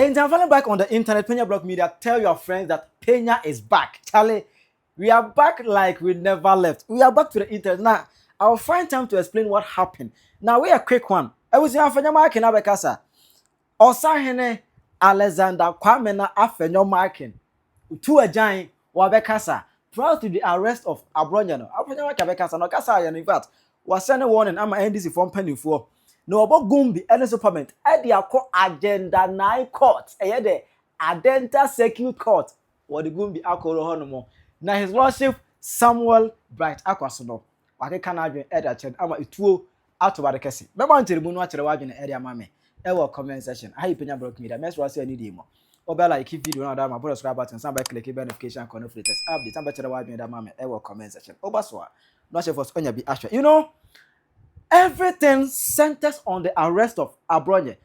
And I'm falling back on the internet, PENYAH Blog Media. Tell your friends that PENYAH is back. Charlie, we are back like we never left. We are back to the internet. Now, I'll find time to explain what happened. Now, we are a quick one. I was in Afenyo Markin, Abekasa. Osahene Alexander Kwamena Afenyo Markin. To a giant, Wabekasa. Proud to the arrest of Abronye. Afenyo Markin Abekasa. No, Kasa, in fact, was sending warning. I'm an NDC from Penny for. No about Gumbi any supplement. Edi akọ Agenda 9 court. Eye de Adenta Circuit Court. What the Gumbi akoro ho no mo. Na his lordship Samuel Bright akwaso no. Wake kana adwen eda chen ama etuo atoba de kese. Mema nterimu no akere wadwen ede ama me. E wo comment section. How you PENYAH Blog Media. Mess was any day mo. Oba like video na da ma bro subscribe button. Some by click notification icon of latest update. Some by chere wadwen ede ama me. E wo comment section. Oba so a. No chef for onya bi ahwe. You know, everything centers on the arrest of Abronye.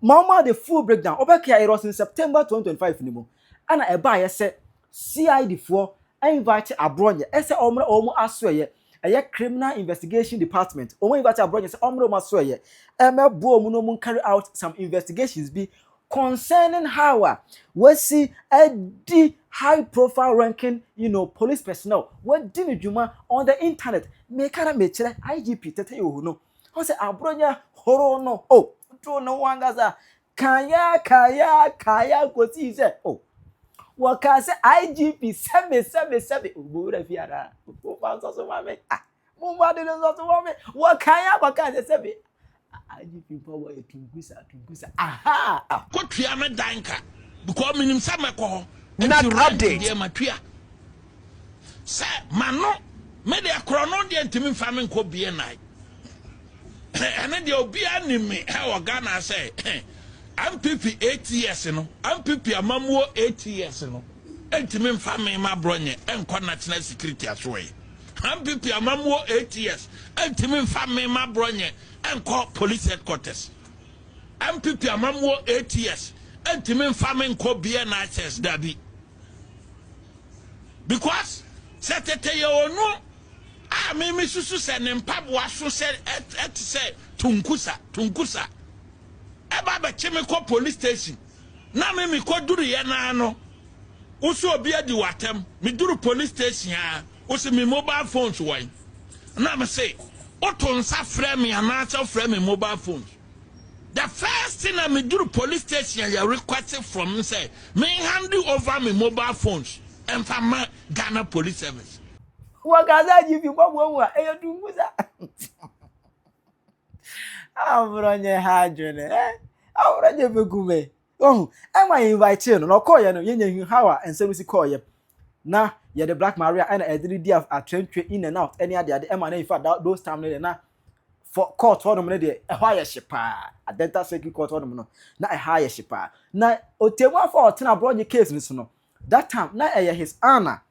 Mahama the full breakdown. Obekia it was in September 2025 anymore. And I buy say CID for invite Abronye. I say omo asweye. A criminal investigation department. Omo invite Abronye say omo asweye. Bo omo no carry out some investigations be concerning how we see the high profile ranking, police personnel what did juma on the internet make chere IGP tete you know. I say Abronye horo no do no one gaza kaya go see say what can say IGP sebe ubura fiara o fa so mame mo ma de so mame what can say IGP power tungusa aha ko tua me danka because minim sa meko not update de matua say mano me de akro no de ntimi fa me nko bie nai ene de obi anime e o Ghana say MPP 8 years no MPP amamuo 8 years no ntimi fa me ma Abronye enko national security asoe MPP amamuo 8 years ntimi fa me ma Abronye enko police headquarters MPP amamuo 8 years ntimi fa me nko bie na access dabi because setete ye onu me susu se ne mpaboa so se et se tunkusa eba be cheme ko police station na me ko duru ye na no uso obi adi watem me duru police station a uso me mobile phones wan na me say otonsa frɛ me anaacha frɛ me mobile phones. The first thing I me duru police station ya request from me say me hand over me mobile phones and from my Ghana police service. Wagaza give you mwa eyo dunguza. Abronye hajene Abronye begume. Am I invite you no call you no yenye hawa ensem call you. Na ye the Black Maria and a day of train in and out any other the in fact those time na for court for them de a higher shipa Adenta Circuit Court for them no na a higher shipa na otemu for Tina Abronye case no that time na his honor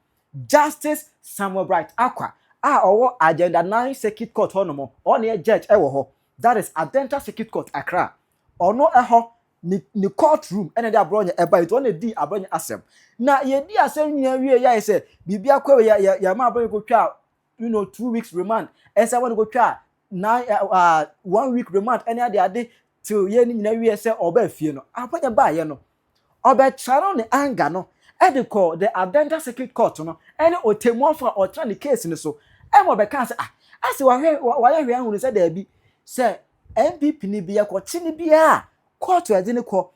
Justice Samuel Bright Aqua owo Agenda 9 Circuit Court for them on a judge ewo ho that is Adenta Circuit Court Accra ono eho ni courtroom and the Abronye eba it one di Abronye Asɛm na ye di Asɛm nyina wie ya say bibia kwa ya ma Abronye go twa 2 weeks remand and say when go twa 1 week remand any ade till ye nyina wie say oba fie no Abronye ba ye no oba charo ne anger no e de call the Adenta Circuit Court no any otemu for or try the case ni so e mo be kan say ase wa hwe ahunu say da bi say MPP ni bia ko chi ni bia court we didn't call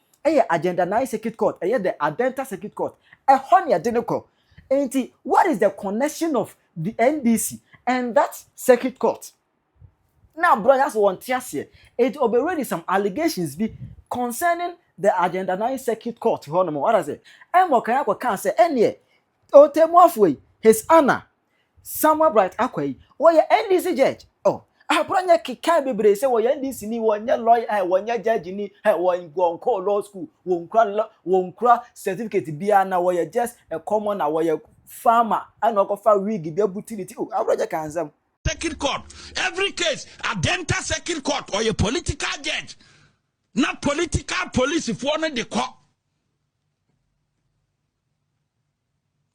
Agenda 9 Circuit Court the Adenta Circuit Court honey didn't call. What is the connection of the NDC and that Circuit Court? Now, brothers want to say it already some allegations be concerning the Agenda 9 Circuit Court. What I say? Emokayako can say any Otemofwe his honor Samuel Bright Akwe or your NDC judge. Abronye kika bebre say wo NDC ni wonye lawyer wonye judge ni won go law school won kra certificate bia na wo just a common na wo farmer and go fa wig bia butility Abronye kan sam Circuit Court every case Adenta Circuit Court or a political judge not political police if one the court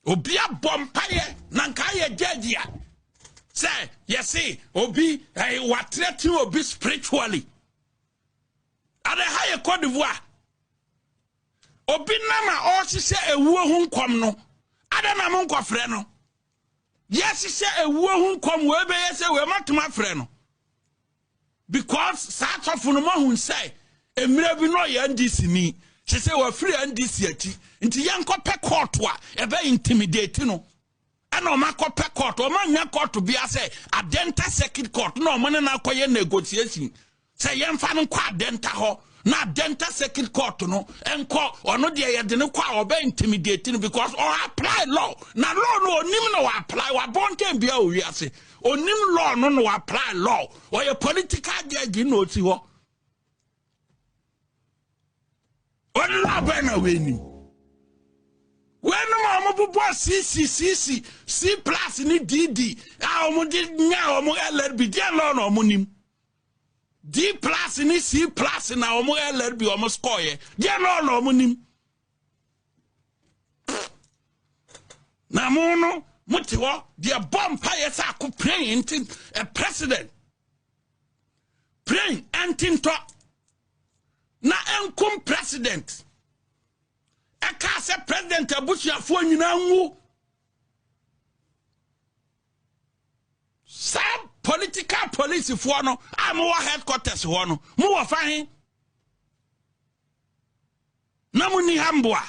obia bompaye nankaye judge ya say, yes, see, Obi, what threat you Obi spiritually. At the higher Cote d'Ivoire. obi na ma o hye ewuo hu nkom no ada na mo nkofre no yes hye ewuo hu nkom we be yes we matuma frɛ no because sat of no mahun say emire bi no ye ndc ni hye say wa free ndc ati nti yankopɛ court a ebe intimidate no ana o makopɛ court o ma nya court bi ase Adenta circuit court no mo ne na akoye negotiation say yemfa no kwa Adenta ho na Adenta circuit court no enko ono de ye de ne kwa oba intimidate no because or apply law na law no onim no apply wa bonken bia o wiase onim law no apply law or your political judge no ti ho on la bena weni when mama bubo C plus ni DD a omo di nya omo LRB dia law no omo nim D plus ni C plus na omo LRB omo score ye dia law no omo nim na mo no muti wo dia bomb pa yes a ko praying a president praying antinto na enkum president eka se president abusuafo nyina nwu sab political police for no am wa headquarters ho no mu wa fahin na mu ni hamboa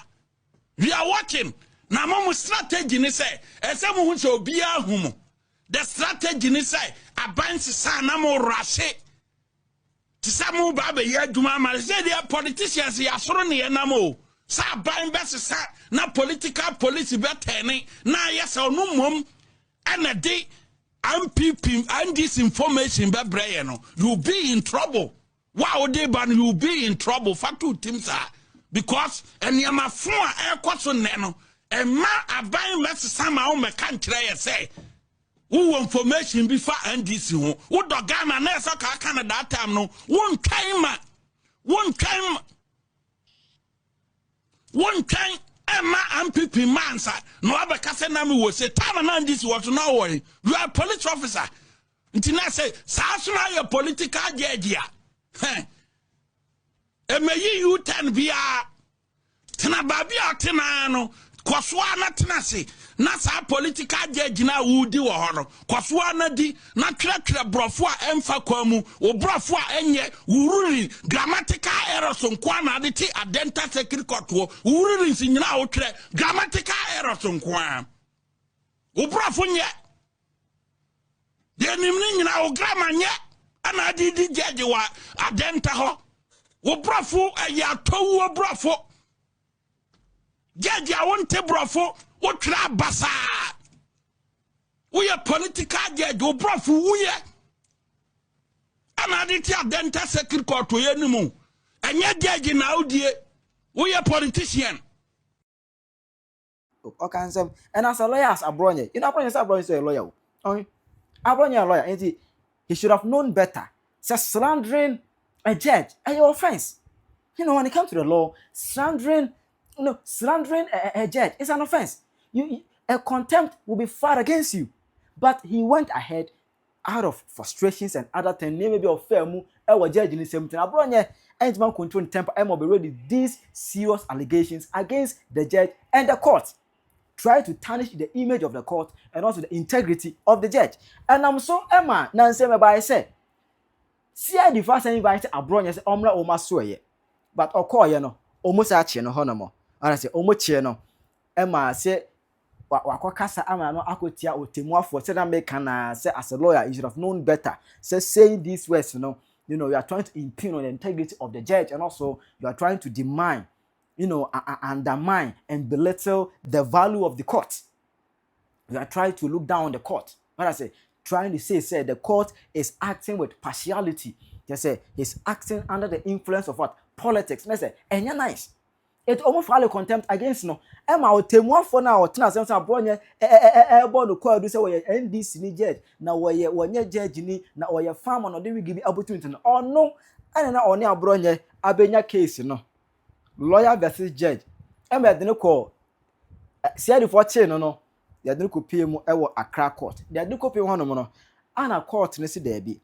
we are watching na mo strategy ni say ese mu hu se obi ahumu the strategy ni say abansi sa na mo rashe tisamu ba be ye adwuma ma say they politicians ya soro ne na mo sa ban best sa na political police be tene na yes onu mom ana de MPP and this information be breye no you be in trouble wow dey ban you be in trouble for two teams because enyama fun a ekoso ne no e ma aban best sama o me kan kire ye say who information be for NDC ho wo dogana na so ka Canada that time no one time Emma MPP mansa no abeka se na me wo se time na NDC what now worry you are a police officer ntina say sa so na your political judge ya emeyi you 10 bia tena babia tena no kwaswa na tena se na sa political judge na wudi wo ho no kwaswa na di na twetwe brofo a emfa kwamu wo brofo a enye wururi grammatical errors nkwa na de ti Adenta secret court wo wururi nsinyina wo twere grammatical errors nkwa wo brofo nye de nimni nyina wo grammar nye ana di judge wa Adenta ho wo brofo ya towu wo brofo judge a wonte brofo what tra basa we a political judge wo brofo we ana de ti Adenta secret court we animu enye judge na odie we a politician okay ansem and as a lawyer as Abronye you know Abronye is a lawyer Abronye a lawyer and he should have known better say slandering a judge and your offense you know when it comes to the law slandering a judge is an offense. A contempt will be filed against you. But he went ahead out of frustrations and other things. Maybe of fair mu judge in the same thing. Abronye ain't man control temper. I will be ready these serious allegations against the judge and the court. Try to tarnish the image of the court and also the integrity of the judge. And I'm so Emma Nancy by say, see I the first invite Abronye say omra oma soye. But okoye no almost achi no honomo. And I say, Omoche no, Emma say, Wakasa ama no akotia otemuafo said that make say as a lawyer you should have known better. Say saying these words, you know, you are trying to impugn on the integrity of the judge, and also you are trying to demand, undermine and belittle the value of the court. You are trying to look down on the court. What I say, trying to say the court is acting with partiality. Just say he's acting under the influence of what? Politics. And I say, and you're nice. It almost file contempt against no. Emma o temuafo na o tena sense Abronye ebo no kwa do say we NDC ni judge na we wonye judge ni na o ye farm no dey we give opportunity no ono ane na oni Abronye abenya case no lawyer versus judge Emma de no call see for chain no de no kopie mu ewo Accra court de kopie ho no no ana court ne se da bi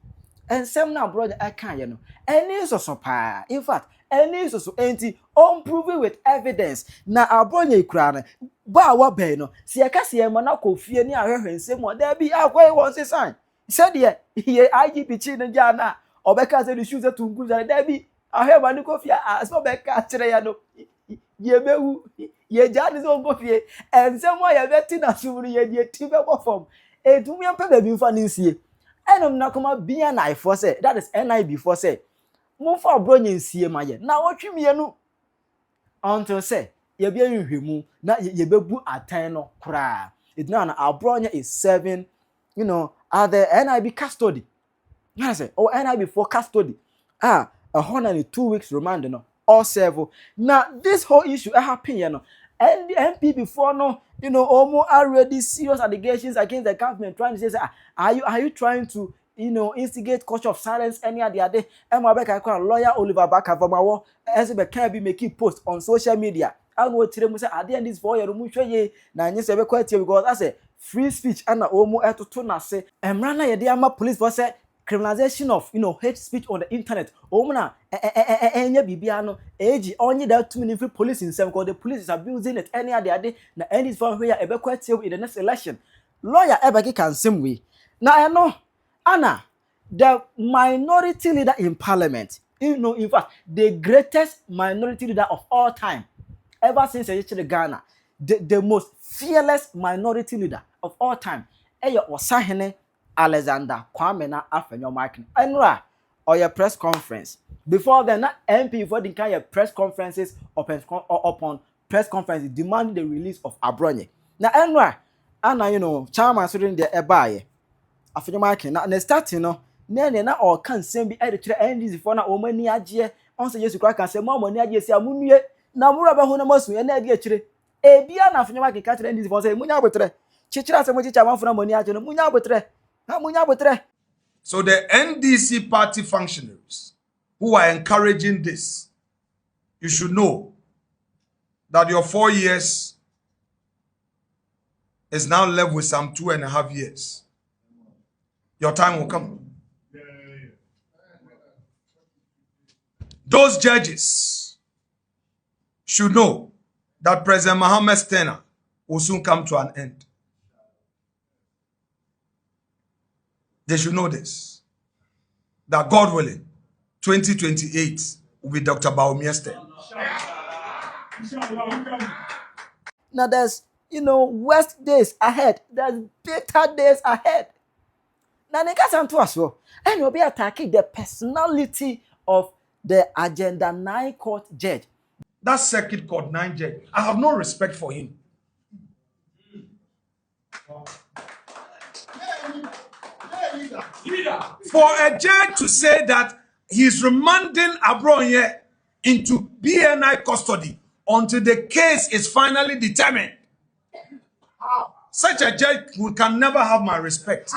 ensem na Abronye aka ye no eni so pa in fact Any so enti on prove with evidence. Na Abronye kura na ba wa be no. Si eka si e ma na kofie ni ahwehwe nsem o da bi akwa won se sign. Said ye IGP chi no ja na obeka say the shoes to nkuza da bi ahwe ma ni kofie as obeka kire ya no. Ye bewu ye jani so kofie ensem o ye beti na sumuru ye die ti be go form. Edum yam pe ba bi mfa ni nsie. Enom na koma bia na ifo say that is NIB for say. Mo fa Abronye nsie ma ye. Na wotwe mienu until say ye bia nhwemu na ye bebu atan no kra. It now Abronye is serving, you know, at the NIB custody. I say, oh, NIB for custody. 102 weeks remand, no, or several. Now, this whole issue happened, you know, and the MP before, no, you know, almost already serious allegations against the government, trying to say, are you trying to, you know, instigate culture of silence any other day? And my back, I call lawyer Oliver Baker from our as if can be making posts on social media. I know what say at the end this for your mutual na you say quite because I say free speech and almost to na say and rana ye ama police for say criminalization of, you know, hate speech on the internet. Omuna enya bibia no age only that too many police in some because the police is abusing it any other day na any for where e be quite in the next election. Lawyer Ebeki can same way. Now I know Anna, the minority leader in parliament, you know, in fact, the greatest minority leader of all time, ever since Ghana, the most fearless minority leader of all time, Eyo Osahene Alexander Kwame na Afenyo Markin. Enra or your press conference. Before then, MP for the kind of press conferences upon press conferences demanding the release of Abronye. Now Enra, Anna, you know, Chama student the Ebaye. Afenyo Markin na starting no na all can same be editor NDC for na o mani agye on say Yesu Christ can say mo mani agye si amunue na mura ba ho na masu na ade akire e bia na Afenyo Markin ka tire NDC for say munya abotre chichira se mo chicha manfo na mani agye no munya abotre. So the NDC party functionaries who are encouraging this, you should know that your 4 years is now left with some 2.5 years. Your time will come. Those judges should know that President Mahama's tenure will soon come to an end. They should know this. That God willing, 2028 will be Dr. Bawumia's turn. Now there's, you know, worst days ahead. There's better days ahead. Now, and we'll be attacking the personality of the Agenda 9 court judge. That circuit court 9 judge, I have no respect for him. For a judge to say that he's remanding Abronye into PENYAH custody until the case is finally determined. Such a judge can never have my respect.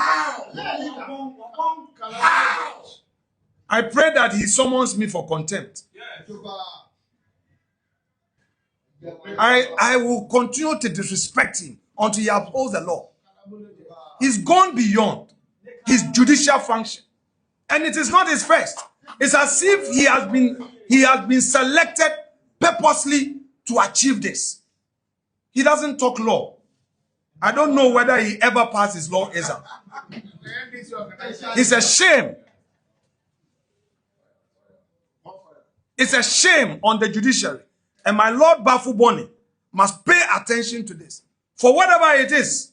I pray that he summons me for contempt. I will continue to disrespect him until he upholds the law. He's gone beyond his judicial function. And it is not his first. It's as if he has been selected purposely to achieve this. He doesn't talk law. I don't know whether he ever passed his law exam. It's a shame. It's a shame on the judiciary. And my Lord Bafuboni must pay attention to this. For whatever it is,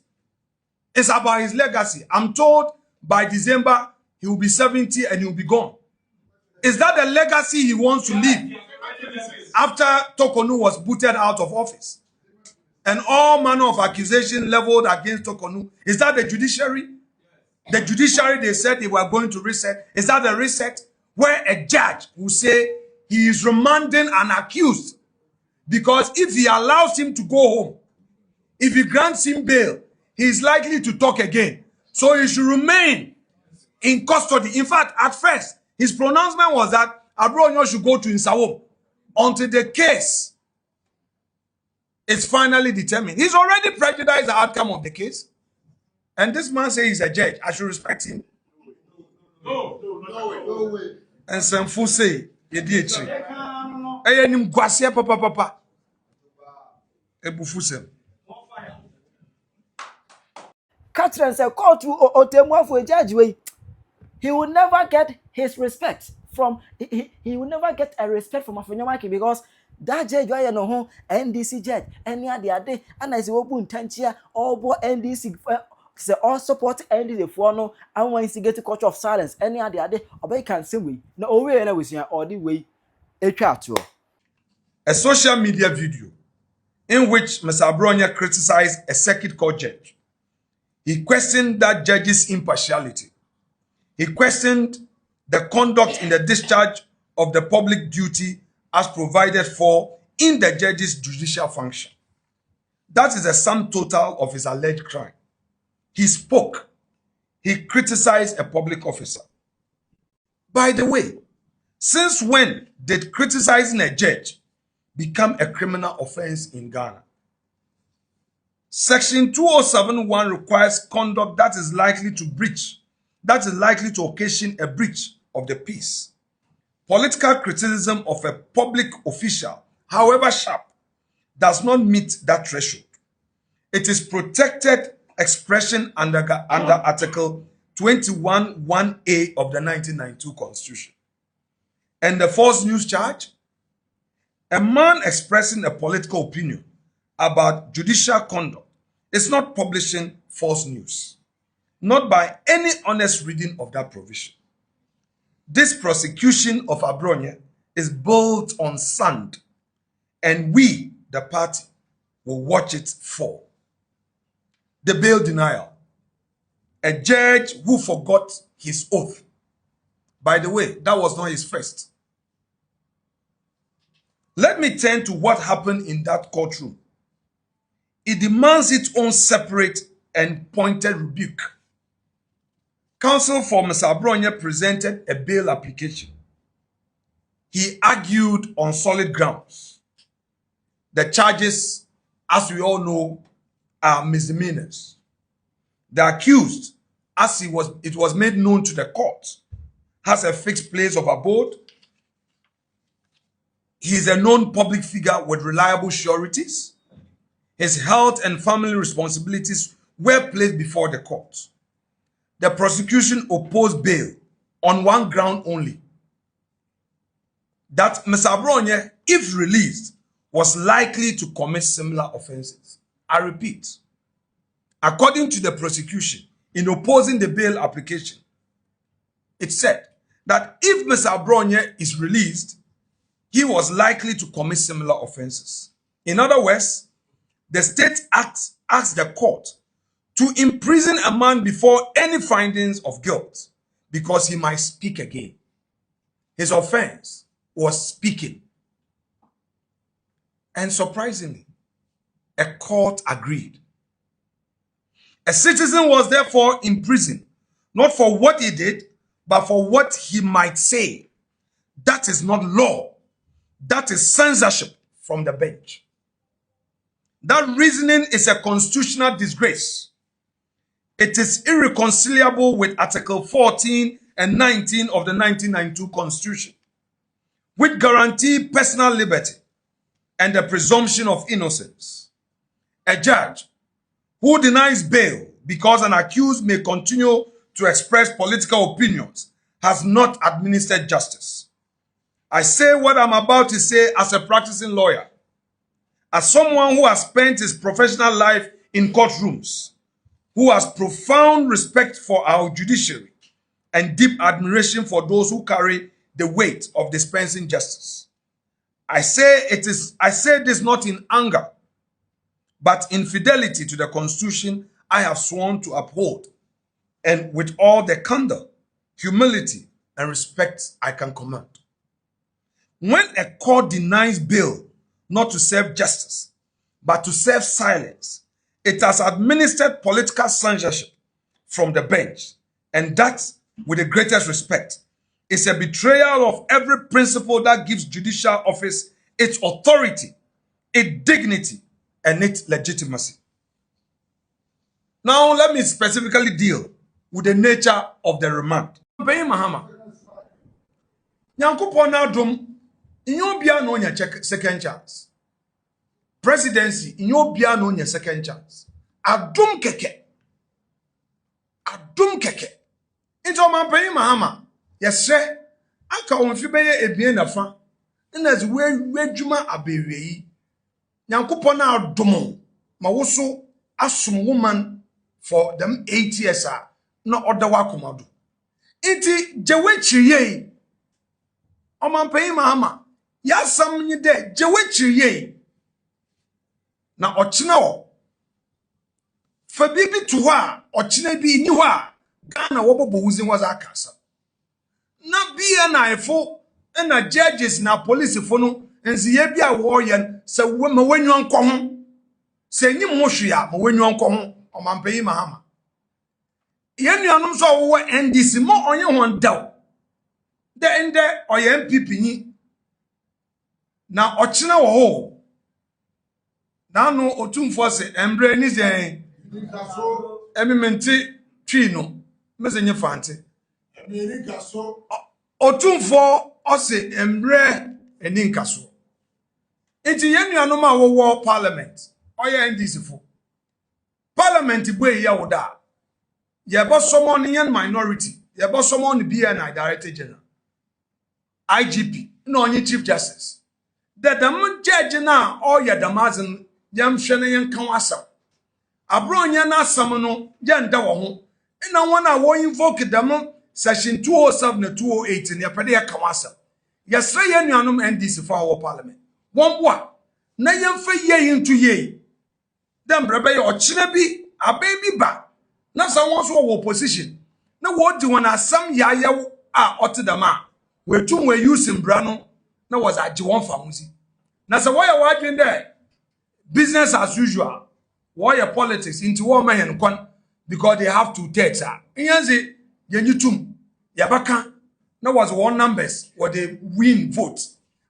it's about his legacy. I'm told by December, he will be 70 and he will be gone. Is that the legacy he wants to leave after Tokonu was booted out of office? And all manner of accusation leveled against Tokonu. Is that the judiciary? The judiciary, they said they were going to reset. Is that the reset? Where a judge will say he is remanding an accused. Because if he allows him to go home, if he grants him bail, he is likely to talk again. So he should remain in custody. In fact, at first, his pronouncement was that Abronye should go to Nsawam until the case is finally determined. He's already prejudiced the outcome of the case. And this man says he's a judge. I should respect him. No way. And some fool say, Eyenim gwase papa. Ebufusem. Catherine said, call to Otemwa for a judge way. He will never get his respect from he will never get a respect from Afenyo Markin because that judge why no ho NDC judge any other day and I say open tanchia all bo NDC say all support NDC for no and when you get a culture of silence any other day obey can say we no owe na we see all the way etwa to A social media video in which Mr. Abronye criticized a circuit court judge. He questioned that judge's impartiality. He questioned the conduct in the discharge of the public duty as provided for in the judge's judicial function. That is the sum total of his alleged crime. He spoke. He criticized a public officer. By the way, since when did criticizing a judge become a criminal offense in Ghana? Section 2071 requires conduct that is likely to occasion a breach of the peace. Political criticism of a public official, however sharp, does not meet that threshold. It is protected expression under Article 21(1)(a) of the 1992 Constitution. And the false news charge? A man expressing a political opinion about judicial conduct is not publishing false news, not by any honest reading of that provision. This prosecution of Abronye is built on sand, and we, the party, will watch it fall. The bail denial. A judge who forgot his oath. By the way, that was not his first. Let me turn to what happened in that courtroom. It demands its own separate and pointed rebuke. Counsel for Mr. Abronye presented a bail application. He argued on solid grounds. The charges, as we all know, are misdemeanors. The accused, as it was made known to the court, has a fixed place of abode. He is a known public figure with reliable sureties. His health and family responsibilities were placed before the court. The prosecution opposed bail on one ground only, that Mr. Abronye, if released, was likely to commit similar offenses. I repeat, according to the prosecution, in opposing the bail application, it said that if Mr. Abronye is released, he was likely to commit similar offenses. In other words, the state asked the court to imprison a man before any findings of guilt because he might speak again. His offense was speaking. And surprisingly, a court agreed. A citizen was therefore imprisoned, not for what he did, but for what he might say. That is not law. That is censorship from the bench. That reasoning is a constitutional disgrace. It is irreconcilable with Article 14 and 19 of the 1992 Constitution, which guarantee personal liberty and the presumption of innocence. A judge who denies bail because an accused may continue to express political opinions has not administered justice. I say what I'm about to say as a practicing lawyer, as someone who has spent his professional life in courtrooms, who has profound respect for our judiciary and deep admiration for those who carry the weight of dispensing justice. I say this not in anger, but in fidelity to the Constitution I have sworn to uphold, and with all the candor, humility, and respect I can command. When a court denies bail not to serve justice, but to serve silence, it has administered political censorship from the bench, and that, with the greatest respect, is a betrayal of every principle that gives judicial office its authority, its dignity, and its legitimacy. Now, let me specifically deal with the nature of the remand. Mahama. Nyankopon adom Inyobia no nya second chance. Presidency, inyobia no nya second chance. Adum keke. Adum keke. Into Mampenyi Mahama. Yesre, anka onfi beye ebien nafa. Na zi wedwuma abewie yi. Nyankopon na adom. Ma woso asum woman for them 8 years na odawa komado. Iti jewechiye. Omampenyi Mahama. Yasam nyi de jewechiye. Na ochina o. Fa bibi to ho a ochina bi ni ho a Ghana wobobo wuzin was akasa. Na bia na efo na judges na police fo no enzi ye bia wo ye se ma wanyu nko ho. Se nyim ho hwe a ma wanyu nko ho Omampenyi Mahama. Ye nuanom so wo NDC mo onye ho ndaw. De ende oye MPP ni na ochina wo ho. Na no otumfo se embre ni zen emimenti twi no mesenye fante America so otumfo ose embre eni nkaso enti yenuanom a wo parliament oye NDC fo parliament boye ya woda ye bo someone in minority ye bo someone BNI director general IGP no onye chief justice that the judge na oye damazin yam hwene yen kan asam Abronye na asam no ye nda wo ho na wona wo invoke them section 207 na 208 ne pede ya kan asam yesre ye nuanom NDC for our parliament won boa na yemfa ye into ye dem brebe ye ochine bi ababy ba na sa won so wo opposition na wo di won asam ya ye a otedama we tum we use mbra no na was agi won famusi na sa wo ye wadwen there business as usual warrior politics into war man kon because they have 2/3 inyanze yenyitum yabaka na was one numbers what they win vote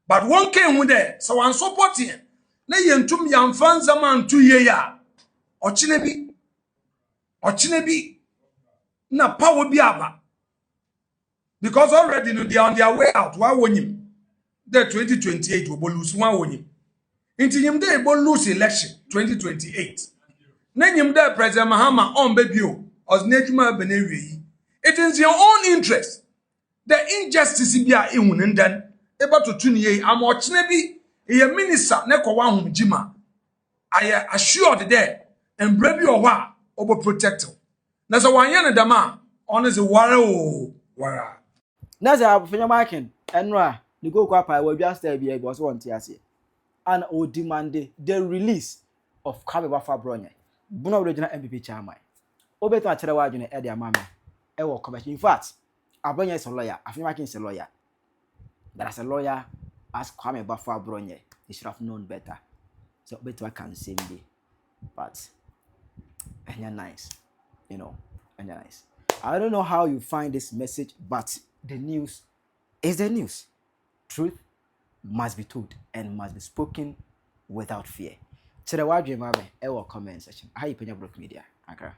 but one came with there so one supporting na yentum yamfanza man 2 year ya ochine bi na power bi aba because already no they are on their way out why wonyim the 2028 we will lose one wonyim inti nyim dey go lose election 2028 na nyim dey President Mahama on bebio os nedwuma benewie yi it is your own interest the injustice bi a ehun ndan e bato tuniye am ochine bi e minister na ko wa homjima I assured there and brave your wa obo protect na so wanye ne dama on is wara o wara na za Afenyo Markin enra ni go kwa pa wa Judicial bi e bo so won ti ase and o demand the release of Abronye Buno original MPP chairman obeto a kire wadwene e de amame e wo commercial in fact Abronye is a lawyer Afenyo Markin is a lawyer but as a lawyer as Abronye he should have known better so obeto I can say me but enya nice you know enya nice I don't know how you find this message but the news is the news truth must be told and must be spoken without fear. Chira wadwe mame e wo comment section. How you PENYAH Media. Akra.